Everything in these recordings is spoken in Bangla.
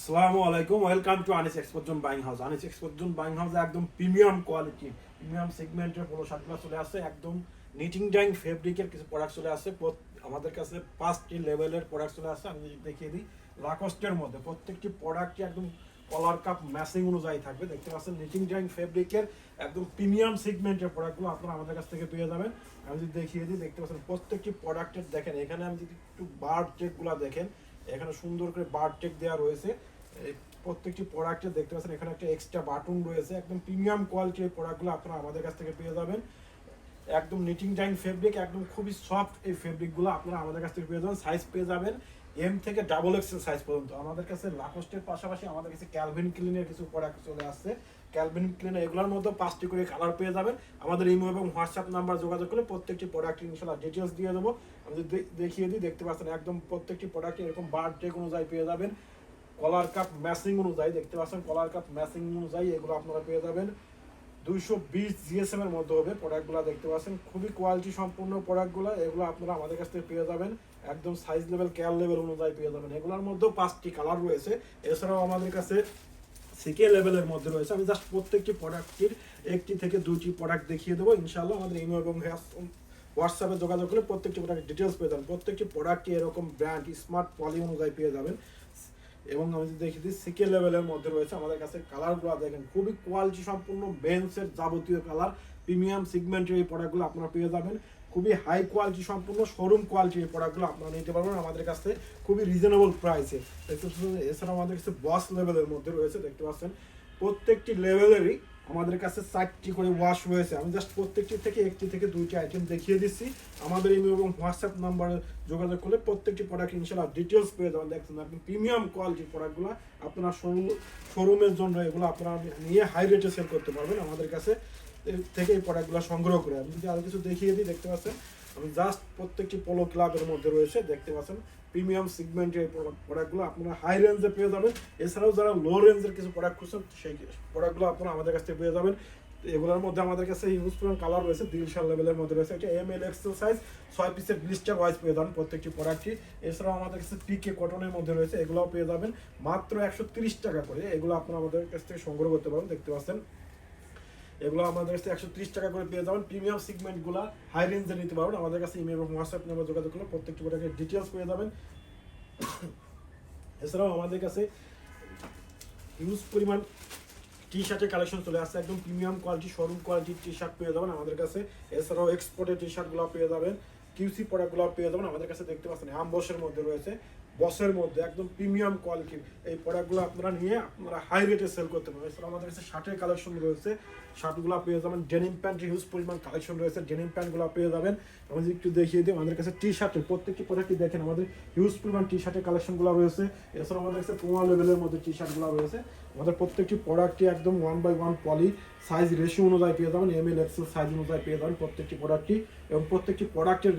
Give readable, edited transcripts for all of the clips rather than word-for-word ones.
আসসালামু আলাইকুম, welcome to Anis export zone buying house. Anis export zone buying হাউসে একদম প্রিমিয়াম কোয়ালিটি, প্রিমিয়াম সেগমেন্টের পোলো শার্টগুলো চলে আসছে। একদম নিটিং ডাইং ফেব্রিকের কিছু প্রোডাক্ট চলে আসছে। আমাদের কাছে 5টি লেভেলের প্রোডাক্ট চলে আসছে। আমি যদি দেখিয়ে দিই, লাকস্টের মধ্যে প্রত্যেকটি প্রোডাক্টই একদম কলার কাপ ম্যাচিং অনুযায়ী থাকবে। দেখতে পাচ্ছেন নিটিং ডাইং ফেব্রিকের একদম প্রিমিয়াম সেগমেন্টের প্রোডাক্টগুলো আপনারা আমাদের কাছ থেকে পেয়ে যাবেন। আমি যদি দেখিয়ে দিই, দেখতে পাচ্ছেন প্রত্যেকটি প্রোডাক্টের দেখেন, এখানে আমি যদি একটু বার চেকগুলো দেখেন, এখানে সুন্দর করে বার টেক দেওয়া রয়েছে। এই প্রত্যেকটি প্রোডাক্টে দেখতে পাচ্ছেন এখানে একটা এক্সট্রা বাটন রয়েছে। একদম প্রিমিয়াম কোয়ালিটির প্রোডাক্টগুলো আপনারা আমাদের কাছ থেকে পেয়ে যাবেন। একদম নিটিং ডাইং ফেব্রিক, একদম খুবই সফট এই ফেব্রিকগুলো আপনারা আমাদের কাছ থেকে পেয়ে যাবেন। সাইজ পেয়ে যাবেন এম থেকে ডাবল এক্সেল সাইজ পর্যন্ত। আমাদের কাছে লাকস্টের পাশাপাশি আমাদের কাছে ক্যালভিন ক্লিনের কিছু প্রোডাক্ট চলে আসছে। ক্যালভিন ক্লিন এগুলোর মধ্যে 5টি করে কালার পেয়ে যাবেন। আমাদের ইমো এবং হোয়াটসঅ্যাপ নাম্বার যোগাযোগ করে প্রত্যেকটি প্রোডাক্ট ইনশাআল্লাহ ডিটেলস দিয়ে দেবো। আমি যদি দেখিয়ে দিই, দেখতে পাচ্ছেন একদম প্রত্যেকটি প্রোডাক্ট এরকম বার টেক অনুযায়ী পেয়ে যাবেন। কলার কাপ ম্যাচিং অনুযায়ী দেখতে পাচ্ছেন, কলার কাপ ম্যাচিং অনুযায়ী এগুলো আপনারা পেয়ে যাবেন। 220 জিএসএম এর মধ্যে হবে প্রোডাক্টগুলো। দেখতে পাচ্ছেন খুবই কোয়ালিটি সম্পূর্ণ প্রোডাক্টগুলো। এগুলো আপনারা আমাদের কাছ থেকে পেয়ে যাবেন একদম সাইজ লেভেল ক্যাল লেভেল অনুযায়ী পেয়ে যাবেন। এগুলোর মধ্যেও 5টি কালার রয়েছে। এছাড়াও আমাদের কাছে সিকে লেভেলের মধ্যে রয়েছে। আমি জাস্ট প্রত্যেকটি প্রোডাক্টের 1টি থেকে 2টি প্রোডাক্ট দেখিয়ে দেবো ইনশাআল্লাহ। আমাদের ইমো এবং হোয়াটসঅ্যাপে যোগাযোগ করলে প্রত্যেকটি প্রোডাক্ট ডিটেলস পেয়ে যাবেন। প্রত্যেকটি প্রোডাক্টই এরকম ব্র্যান্ড স্মার্ট পলি অনুযায়ী পেয়ে যাবেন। এবং আমি যদি দেখি দিই, সিকে লেভেলের মধ্যে রয়েছে আমাদের কাছে কালারগুলো দেখেন, খুবই কোয়ালিটি সম্পূর্ণ বেন্সের যাবতীয় কালার প্রিমিয়াম সেগমেন্টের এই প্রোডাক্টগুলো আপনারা পেয়ে যাবেন। খুবই হাই কোয়ালিটি সম্পূর্ণ শোরুম কোয়ালিটির এই প্রোডাক্টগুলো আপনারা নিতে পারবেন আমাদের কাছে খুবই রিজনেবল প্রাইসে। দেখতে পাচ্ছেন এছাড়া আমাদের কাছে বস লেভেলের মধ্যে রয়েছে। দেখতে পাচ্ছেন প্রত্যেকটি লেভেলেরই আমাদের কাছে 4টি করে ওয়াশ রয়েছে। আমি জাস্ট প্রত্যেকটি থেকে 1টি থেকে 2টি আইটেম দেখিয়ে দিচ্ছি। আমাদের ইমেল এবং হোয়াটসঅ্যাপ নাম্বারে যোগাযোগ করলে প্রত্যেকটি প্রোডাক্ট ইনশাআল্লাহ ডিটেলস পেয়ে যাবেন। দেখছেন আপনি প্রিমিয়াম কোয়ালিটির প্রোডাক্টগুলো আপনার শোরুমের জন্য এগুলো আপনারা নিয়ে হাই রেটে সেল করতে পারবেন আমাদের কাছে থেকে এই প্রোডাক্টগুলো সংগ্রহ করে। আমি যদি আরও কিছু দেখিয়ে দিই, দেখতে পাচ্ছেন আমি জাস্ট প্রত্যেকটি পোলো ক্লাবের মধ্যে রয়েছে। দেখতে পাচ্ছেন প্রিমিয়াম সেগমেন্টের প্রোডাক্টগুলো আপনারা হাই রেঞ্জে পেয়ে যাবেন। এছাড়াও যারা লো রেঞ্জের কিছু প্রোডাক্ট খুঁজছেন সেই প্রোডাক্টগুলো আপনারা আমাদের কাছ থেকে পেয়ে যাবেন। এগুলোর মধ্যে আমাদের কাছে ইউজ করার কালার রয়েছে দিলশান লেভেলের মধ্যে রয়েছে। এটা এম এল এক্সেল সাইজ 6 পিসের ব্লিস্টার ওয়াইজ পেয়ে যাবেন প্রত্যেকটি প্রোডাক্টই। এছাড়াও আমাদের কাছে পিকে কটনের মধ্যে রয়েছে, এগুলোও পেয়ে যাবেন মাত্র 130 টাকা করে। এগুলো আপনারা আমাদের কাছ থেকে সংগ্রহ করতে পারেন। দেখতে পাচ্ছেন এগুলো আমাদের কাছে 130 টাকা করে পেয়ে যাবেন। প্রিমিয়াম সেগমেন্টগুলো হাই রেঞ্জে নিতে পারবেন আমাদের কাছে ইমেল এবং হোয়াটসঅ্যাপ নাম্বার যোগাযোগ করলে প্রত্যেকটি প্রোডাক্টের ডিটেলস পেয়ে যাবেন। এছাড়াও আমাদের কাছে হিউজ পরিমাণ টি শার্টের কালেকশন চলে আসছে। একদম প্রিমিয়াম কোয়ালিটি শোরুম কোয়ালিটির টি শার্ট পেয়ে যাবেন আমাদের কাছে। এছাড়াও এক্সপোর্টের টি শার্টগুলো পেয়ে যাবেন, কিউসি প্রোডাক্টগুলো পেয়ে যাবেন আমাদের কাছে। দেখতে পাচ্ছেন আমবসের মধ্যে রয়েছে, বসের মধ্যে একদম প্রিমিয়াম কোয়ালিটির এই প্রোডাক্টগুলো আপনারা নিয়ে আপনারা হাই রেটে সেল করতে পারবেন। এছাড়াও আমাদের কাছে শার্টের কালেকশন রয়েছে, শার্টগুলো পেয়ে যাবেন। ডেনিম প্যান্টের হিউজ পরিমাণ কালেকশন রয়েছে, ডেনিম প্যান্টগুলো পেয়ে যাবেন। আমি যদি একটু দেখিয়ে দিই, আমাদের কাছে টি শার্টের প্রত্যেকটি প্রোডাক্টই দেখেন আমাদের হিউজ পরিমাণ টি শার্টের কালেকশনগুলো রয়েছে। এছাড়াও আমাদের কাছে পুমা লেভেলের মধ্যে টি শার্টগুলো রয়েছে। আমাদের প্রত্যেকটি প্রোডাক্টই একদম 1/1 পলি সাইজ রেশিও অনুযায়ী পেয়ে যাবেন, এম এল এক্সেল সাইজ অনুযায়ী পেয়ে যাবেন প্রত্যেকটি প্রোডাক্টই। এবং প্রত্যেকটি প্রোডাক্টের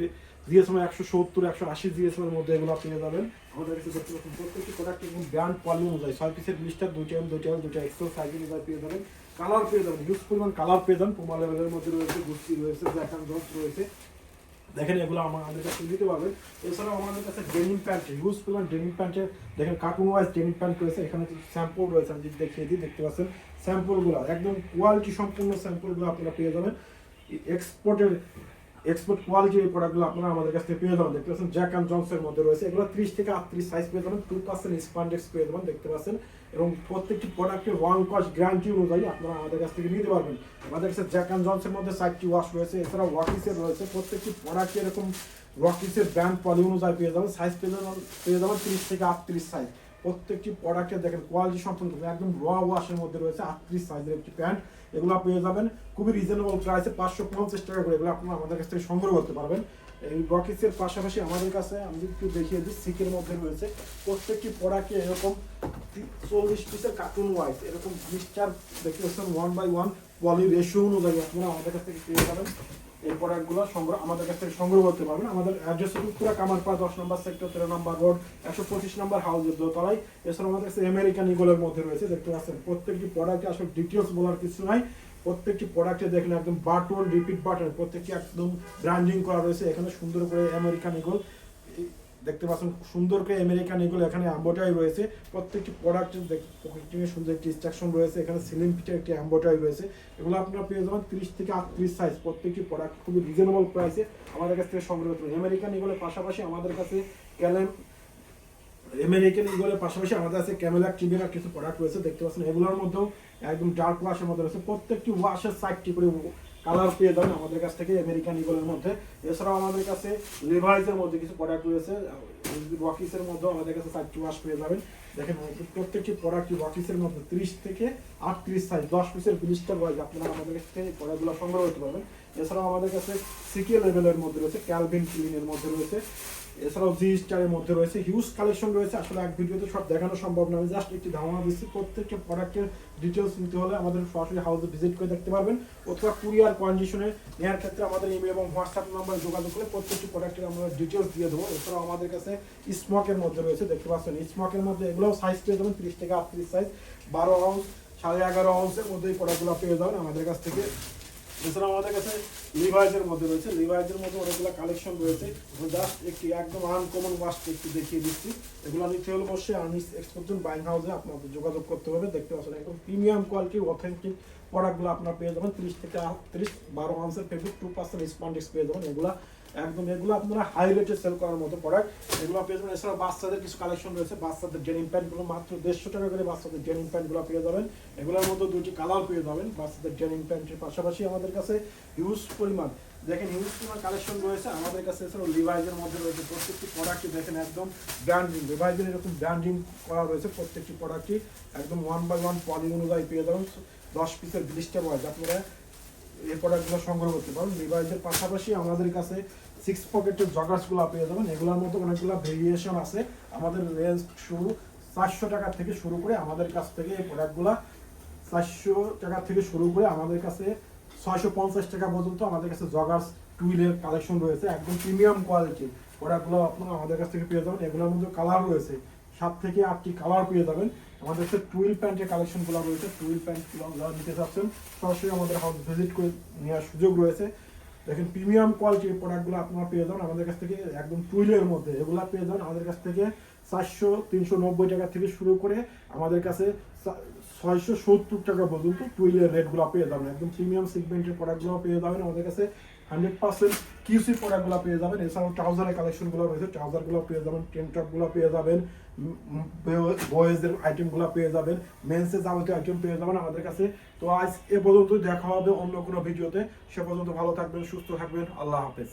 জিএসএম 170 180 জিএসএম এর মধ্যে এগুলো পেয়ে যাবেন আমাদের কাছে। দেখতে পাচ্ছেন প্রত্যেকটি প্রোডাক্ট এবং ব্র্যান্ড পলি অনুযায়ী 6 পিসের ব্লিস্টার 2টা এম 2টা এল 2টা এক্সেল সাইজ অনুযায়ী পেয়ে যাবেন। কালার পেয়ে যাবেন হিউজ পরিমাণ কালার পেয়ে যাবেন। পুমা লেভেলের মধ্যে রয়েছে, গুচি রয়েছে, জ্যাক অ্যান্ড জোন্স রয়েছে। দেখেন এগুলো আমাদের কাছে নিতে পারবেন। এছাড়াও আমাদের কাছে ডেনিম প্যান্ট হিউজ পরিমাণ ডেনিম প্যান্টের দেখেন কার্টুন ওয়াইজ ডেনিম প্যান্ট রয়েছে। এখানে স্যাম্পল রয়েছে, আমি যদি দেখিয়ে দিই, দেখতে পাচ্ছেন স্যাম্পলগুলো একদম কোয়ালিটি সম্পূর্ণ স্যাম্পলগুলো আপনারা পেয়ে যাবেন। এক্সপোর্ট কোয়ালিটির এই প্রোডাক্টগুলো আপনারা আমাদের কাছ থেকে পেয়ে যাবেন। দেখতে পাচ্ছেন জ্যাক অ্যান্ড জনসের মধ্যে রয়েছে, এগুলো 30 থেকে 38 সাইজ পেয়ে যাবেন। 2% স্পান্ডেক্স পেয়ে যাবেন, দেখতে পাচ্ছেন। এবং প্রত্যেকটি প্রোডাক্টের ওয়ান কস্ট গ্যারান্টি অনুযায়ী আপনারা আমাদের কাছ থেকে নিতে পারবেন। আমাদের কাছে জ্যাক অ্যান্ড জনসের মধ্যে 4টি ওয়াশ রয়েছে। এছাড়া ওয়াকিসের রয়েছে, প্রত্যেকটি প্রোডাক্টে এরকম ওয়াকিসের ব্র্যান্ড পলি অনুযায়ী পেয়ে যাবেন। সাইজ পেয়ে যাবেন 30 থেকে 38 সাইজ। প্রত্যেকটি প্রোডাক্টের দেখেন কোয়ালিটি সম্পূর্ণ একদম র ওয়াশের মধ্যে রয়েছে। 38 সাইজের একটি প্যান্ট, এগুলো পেয়ে যাবেন খুবই রিজনেবল প্রাইসে 550 টাকা করে। এগুলো আপনারা আমাদের কাছ থেকে সংগ্রহ করতে পারবেন। এই রকিসের পাশাপাশি আমাদের কাছে আমি একটু দেখিয়ে দিই, সিকের মধ্যে রয়েছে প্রত্যেকটি প্রোডাক্টে এরকম 40 পিসের কার্টুন ওয়াইজ এরকম মিক্সচার দেখতে পাচ্ছেন 1/1 পলি রেশিও অনুযায়ী আপনারা আমাদের কাছ থেকে পেয়ে যাবেন। এই প্রোডাক্টগুলো আমাদের কাছ থেকে সংগ্রহ করতে পারবেন। আমাদের অ্যাড্রেস হচ্ছে পুরা কামারপাড়া 10 নম্বর সেক্টর 13 নম্বর রোড 125 নম্বর হাউসের দোতলায়। এছাড়া আমাদের কাছে আমেরিকান ইগলের মধ্যে রয়েছে। দেখতে পাচ্ছেন প্রত্যেকটি প্রোডাক্টে আসলে ডিটেলস বলার কিছু নাই। প্রত্যেকটি প্রোডাক্টে দেখেন একদম বাটন রিপিট বাটন প্রত্যেকটি একদম ব্র্যান্ডিং করা রয়েছে। এখানে সুন্দর করে আমেরিকান ইগল দেখতে পাচ্ছেন সুন্দর করে আমেরিকান এগুলো এখানে এমব্রয়ডারি রয়েছে, প্রত্যেকটি প্রোডাক্টের পকেটিং এর সুন্দর একটি ইনস্ট্রাকশন রয়েছে, এখানে সিলিং ফিটের একটি এমব্রয়ডারি রয়েছে। এগুলো আপনারা পেয়ে যাবেন 30 থেকে 38 সাইজ, প্রত্যেকটি প্রোডাক্ট খুবই রিজনেবল প্রাইসে আমাদের কাছ থেকে সংগ্রহ করতে পারেন। আমেরিকান এগুলোর পাশাপাশি আমাদের কাছে আমেরিকান ইগলের পাশাপাশি আমাদের কাছে ক্যামেলাক টিভির কিছু প্রোডাক্ট রয়েছে, দেখতে পাচ্ছেন এগুলোর মধ্যেও একদম ডার্ক ওয়াশের মধ্যে রয়েছে, প্রত্যেকটি ওয়াশের 60টি করে কালার পেয়ে যাবেন আমাদের কাছ থেকে আমেরিকান ইগলের মধ্যে। এছাড়াও আমাদের কাছে লিভাইসের মধ্যে কিছু প্রোডাক্ট রয়েছে, রকিসের মধ্যেও আমাদের কাছে 60টি ওয়াশ পেয়ে যাবেন। দেখেন প্রত্যেকটি প্রোডাক্ট রকিসের মধ্যে 30 থেকে 38 সাইজ 10 পিসের ব্লিস্টার ওয়াইজ আপনারা আমাদের কাছ থেকে প্রোডাক্টগুলো সংগ্রহ করতে পারবেন। এছাড়াও আমাদের কাছে সিকে লেভেলের মধ্যে রয়েছে, ক্যালভিন ক্লিনের মধ্যে রয়েছে, এছাড়াও জি স্টারের মধ্যে রয়েছে, হিউজ কালেকশন রয়েছে। আসলে এক ভিডিওতে সব দেখানো সম্ভব নয়, জাস্ট একটি ধারণা দিচ্ছি। প্রত্যেকটা প্রোডাক্টের ডিটেলস নিতে হলে আমাদের সরাসরি হাউসে ভিজিট করে দেখতে পারবেন, অথবা কুরিয়ার কন্ডিশনে নেওয়ার ক্ষেত্রে আমাদের ইমেল এবং হোয়াটসঅ্যাপ নাম্বারে যোগাযোগ করে প্রত্যেকটি প্রোডাক্টের আমরা ডিটেলস দিয়ে দেবো। এছাড়াও আমাদের কাছে স্মকের মধ্যে রয়েছে, দেখতে পাচ্ছেন স্মকের মধ্যে এগুলোও সাইজ পেয়ে যাবেন 30 থেকে 38 সাইজ, 12 আউন্স 11.5 আউন্সের মধ্যে এই প্রোডাক্টগুলো পেয়ে যাবেন আমাদের কাছ থেকে। এছাড়াও আমাদের কাছে লিভাইজের মধ্যে রয়েছে, লিভাইজের মধ্যে অনেকগুলো কালেকশন রয়েছে, জাস্ট একটি একদম আনকমন ওয়াশটি একটু দেখিয়ে দিচ্ছি। এগুলো নিতে হলে অবশ্যই আর্নিস এক্সপোর্ট বাইং হাউসে আপনাদের যোগাযোগ করতে হবে। দেখতে পাচ্ছেন একদম প্রিমিয়াম কোয়ালিটির অথেন্টিক প্রোডাক্টগুলো আপনারা পেয়ে যাবেন 30 থেকে 38, 12 আউন্সের ফেব্রিক 2% স্পন্ডেক্স পেয়ে যাবেন। এগুলো আপনারা হাই রেটে সেল করার মতো প্রোডাক্ট, এগুলো পেয়ে যাবেন। এছাড়া বাচ্চাদের কিছু কালেকশন রয়েছে, বাচ্চাদের ডেনিম প্যান্টগুলো মাত্র 150 টাকা করে বাচ্চাদের ডেনিম প্যান্টগুলো পেয়ে যাবেন। এগুলোর মধ্যে 2টি কালার পেয়ে যাবেন বাচ্চাদের ডেনিম প্যান্টের পাশাপাশি। আমাদের কাছে হিউজ পরিমাণ কালেকশন রয়েছে আমাদের কাছে। এছাড়াও লিভাইজের মধ্যে রয়েছে, প্রত্যেকটি প্রোডাক্টই দেখেন একদম ব্র্যান্ডিং, লিভাইজের এরকম ব্র্যান্ডিং করা রয়েছে, প্রত্যেকটি প্রোডাক্টই একদম 1/1 পলি অনুযায়ী পেয়ে যাবেন। 10 পিসের ব্লিস্টার ওয়াইজ আপনারা এই প্রোডাক্টগুলো সংগ্রহ করতে পারেন। লিভাইজের পাশাপাশি আমাদের কাছে 6 পকেটের জগার্সগুলো পেয়ে যাবেন। এগুলোর মধ্যে অনেকগুলো ভেরিয়েশন আছে, আমাদের রেঞ্জ শুরু 400 টাকা থেকে শুরু করে আমাদের কাছ থেকে এই প্রোডাক্টগুলো 400 টাকা থেকে শুরু করে আমাদের কাছে 650 টাকা পর্যন্ত আমাদের কাছে জগার্স টুইলের কালেকশন রয়েছে, একদম প্রিমিয়াম কোয়ালিটির প্রোডাক্টগুলো আপনারা আমাদের কাছ থেকে পেয়ে যাবেন। এগুলোর মধ্যে কালার রয়েছে 7 থেকে 8টি কালার পেয়ে যাবেন। আমাদের কাছে টুইল প্যান্টের কালেকশনগুলো রয়েছে, টুইল প্যান্টগুলো যারা নিতে চাচ্ছেন সরাসরি আমাদের হাউস ভিজিট করে নেওয়ার সুযোগ রয়েছে। দেখেন প্রিমিয়াম কোয়ালিটির প্রোডাক্টগুলো আপনারা পেয়ে যাবেন আমাদের কাছ থেকে, একদম টুইলের মধ্যে এগুলো পেয়ে যাবেন আমাদের কাছ থেকে 400-390 টাকা থেকে শুরু করে আমাদের কাছে 670 টাকা পর্যন্ত টুইলের রেটগুলো পেয়ে যাবেন। একদম প্রিমিয়াম সেগমেন্টের প্রোডাক্টগুলো পেয়ে যাবেন আমাদের কাছে, 100% কিউসি প্রোডাক্টগুলো পেয়ে যাবেন। এছাড়াও ট্রাউজারের কালেকশনগুলো রয়েছে, ট্রাউজারগুলো পেয়ে যাবেন, টেন টপগুলো পেয়ে যাবেন, বয়েজের আইটেমগুলো পেয়ে যাবেন, মেন্সের যাবতীয় আইটেম পেয়ে যাবেন আমাদের কাছে। তো আজ এ পর্যন্ত, দেখা হবে অন্য কোনো ভিডিওতে। সে পর্যন্ত ভালো থাকবেন, সুস্থ থাকবেন, আল্লাহ হাফেজ।